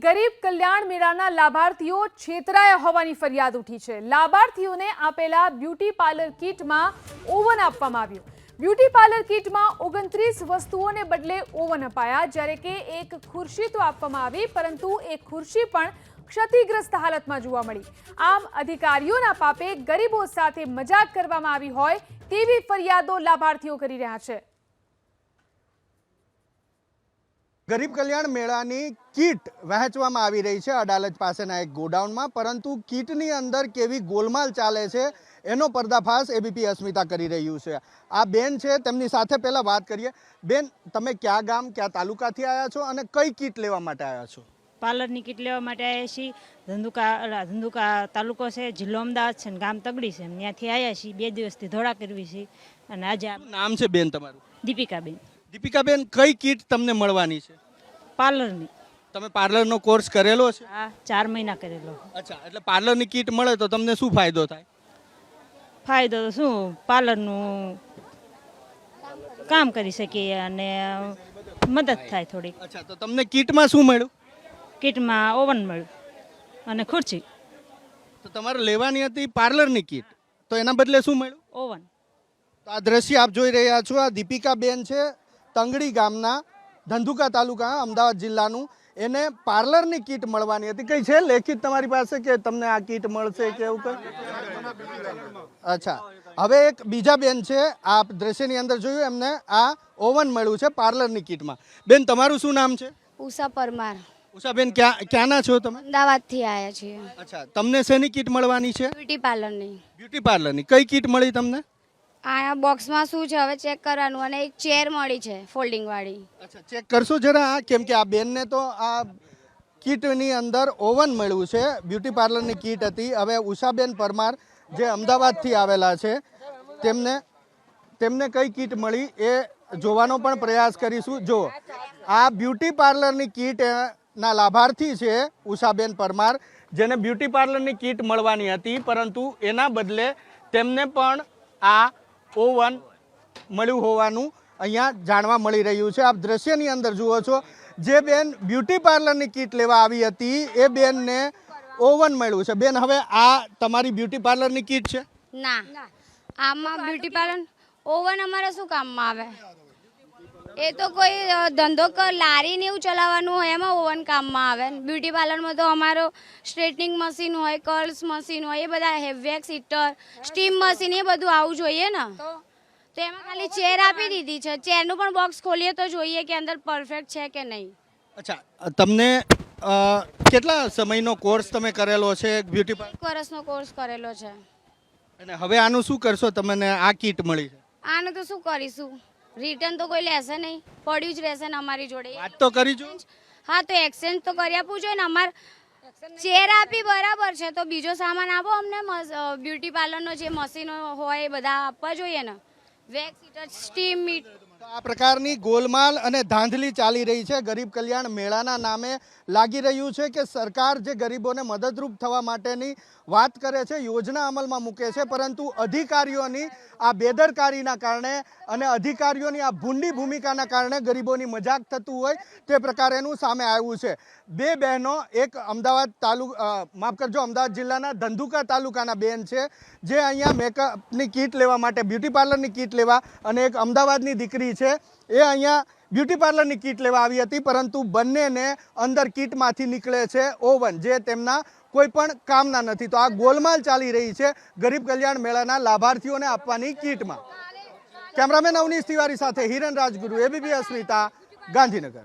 ગરીબ કલ્યાણ મેળાના લાભાર્થીઓ છેતરાયા હોવાની ફરિયાદ ઉઠી છે। લાભાર્થીઓને આપેલા બ્યુટી પાર્લર કિટમાં ઓવન આપવામાં આવ્યું। બ્યુટી પાર્લર કિટમાં 29 વસ્તુઓને બદલે ઓવન અપાયા, જ્યારે કે એક ખુરશી તો આપવામાં આવી, પરંતુ એક ખુરશી પણ ક્ષતિગ્રસ્ત હાલતમાં જોવા મળી। આમ અધિકારીઓના પાપે ગરીબો સાથે મજાક કરવામાં આવી હોય તેવી ફરિયાદો લાભાર્થીઓ કરી રહ્યા છે। ગરીબ કલ્યાણ મેળાની કીટ વહેંચવામાં આવી રહી છે અડાલજ પાસેના એક ગોડાઉનમાં, પરંતુ કીટની અંદર કેવી ગોલમાલ ચાલે છે એનો પર્દાફાશ એબીપી અસ્મિતા કરી રહ્યું છે। આ બેન છે, તેમની સાથે પહેલા વાત કરીએ। બેન, તમે ક્યાં ગામ ક્યાં તાલુકાથી આવ્યા છો અને કઈ કીટ લેવા માટે આવ્યા છો? પાર્લરની કીટ લેવા માટે આવ્યા છીએ। ધંધુકા તાલુકો છે, જિલ્લો અમદાવાદ છે, ગામ તગડી છે, ત્યાંથી આવ્યા છીએ। 2 દિવસથી ધોળા કરવી છે અને આજે નામ છે બેન તમારું? દીપિકાબેન। દીપિકાબેન, કઈ કીટ તમને મળવાની છે? પાર્લરની। તમે પાર્લરનો કોર્સ કરેલો છે? હા, 4 મહિના કરેલો। અચ્છા, એટલે પાર્લરની કીટ મળે તો તમને શું ફાયદો થાય? ફાયદો તો શું, પાર્લરનું કામ કરી શકીએ અને મદદ થાય થોડીક। અચ્છા, તો તમને કીટમાં શું મળ્યું? કીટમાં ઓવન મળ્યું અને ખુરશી। તો તમારે લેવાની હતી પાર્લરની કીટ, તો એના બદલે શું મળ્યું? ઓવન। તો આ દ્રશ્ય આપ જોઈ રહ્યા છો, આ દીપિકાબેન છે, તંગડી ગામના, ધંધુકા તાલુકા, અમદાવાદ જિલ્લાનું। એને પાર્લરની કીટ મળવાની હતી। કઈ છે લેખિત તમારી પાસે કે તમને આ કીટ મળશે કે એવું કઈ? અચ્છા, હવે એક બીજા બેન છે, આ દ્રશ્યની અંદર જોયું, એમને આ ઓવન મળ્યું છે પાર્લરની કીટમાં। બેન, તમારું શું નામ છે? ઉષા પરમાર। ઉષાબેન, ક્યાંના છો તમે? અમદાવાદથી આવ્યા છીએ। અચ્છા, તમને શેની કીટ મળવાની છે? બ્યુટી પાર્લરની। બ્યુટી પાર્લરની કઈ કીટ મળી તમને? આ બોક્સમાં શું છે હવે ચેક કરવાનું, અને એક ચેર મળી છે ફોલ્ડિંગ વાળી। અચ્છા, ચેક કરશો જરા, કેમ કે આ બેનને તો આ કીટની અંદર ઓવન મળ્યું છે, બ્યુટી પાર્લરની કીટ હતી। હવે ઉષાબેન પરમાર જે અમદાવાદથી આવેલા છે, તેમને કઈ કીટ મળી એ જોવાનો પણ પ્રયાસ કરીશું। જો આ બ્યુટી પાર્લરની કીટ ના લાભાર્થી છે ઉષાબેન પરમાર, જેને બ્યુટી પાર્લરની કીટ મળવાની હતી, પરંતુ એના બદલે તેમને પણ આ ઓવન મળ્યું હોવાનું અહીંયા જાણવા મળી રહ્યું છે। આપ દ્રશ્યની અંદર જુઓ છો, જે બેન બ્યુટી પાર્લરની કીટ લેવા આવી હતી એ બેનને ઓવન મળ્યું છે। બેન, હવે આ તમારી બ્યુટી પાર્લરની કીટ છે? ના, આમાં બ્યુટી પાર્લર ઓવન અમારે શું કામમાં આવે? એ તો કોઈ ધંધો લારી ને એવું ચલાવવાનું હોય એમાં ઓવન કામમાં આવે। બ્યુટી પાર્લરમાં તો અમારો સ્ટ્રેટનિંગ મશીન હોય, કર્લ્સ મશીન હોય, એ બધા વેક્સ હીટર, સ્ટીમ મશીન, એ બધું આવું જોઈએ ને। તો એમાં ખાલી ચેર આપી દીધી છે। ચેરનું પણ બોક્સ ખોલીએ તો જોઈએ કે અંદર પરફેક્ટ છે કે નહીં। અચ્છા, તમને કેટલા સમયનો કોર્સ તમે કરેલો છે બ્યુટી પાર્લર? 1 વર્ષનો કોર્સ કરેલો છે। અને હવે આનું શું કરશો? તમને આ કીટ મળી છે, આનું તો શું કરીશું? રિટર્ન તો કોઈ લેશે નહીં, પડ્યું જ રહેશે ને અમારી જોડે। વાત તો કરી જો। હા, તો એક્સચેન્જ તો કરી આપવું જોઈએ ને। અમારે ચેર આપી બરાબર છે, તો બીજો સામાન આપો અમને। બ્યુટી પાર્લરનો જે મશીનો હોય એ બધા આપવા જોઈએ ને, વેક્સ હીટર, સ્ટીમ મીટ। આ પ્રકારની ગોલમાલ અને ધાંધલી ચાલી રહી છે ગરીબ કલ્યાણ મેળાના નામે। લાગી રહ્યું છે કે સરકાર જે ગરીબોને મદદરૂપ થવા માટેની વાત કરે છે, યોજના અમલમાં મૂકે છે, પરંતુ અધિકારીઓની આ બેદરકારીના કારણે અને અધિકારીઓની આ ભૂંડી ભૂમિકાના કારણે ગરીબોની મજાક થતું હોય તે પ્રકારેનું સામે આવ્યું છે। 2 બહેનો, એક અમદાવાદ અમદાવાદ જિલ્લાના ધંધુકા તાલુકાના બેન છે, જે અહીંયા મેકઅપની કીટ લેવા માટે, બ્યુટી પાર્લરની કીટ લેવા, અને એક અમદાવાદની દીકરી છે, એ અહીંયા બ્યુટી પાર્લરની કીટ લેવા આવી હતી, પરંતુ બંનેને અંદર કીટમાંથી નીકળે છે ઓવન, જે તેમના કોઈ પણ કામના નથી। તો આ ગોલમાલ ચાલી રહી છે ગરીબ કલ્યાણ મેળાના લાભાર્થીઓને આપવાની કીટમાં। કેમેરામેન અવનીશ તિવારી સાથે હિરન રાજગુરુ, એબીપી અસ્મિતા, ગાંધીનગર।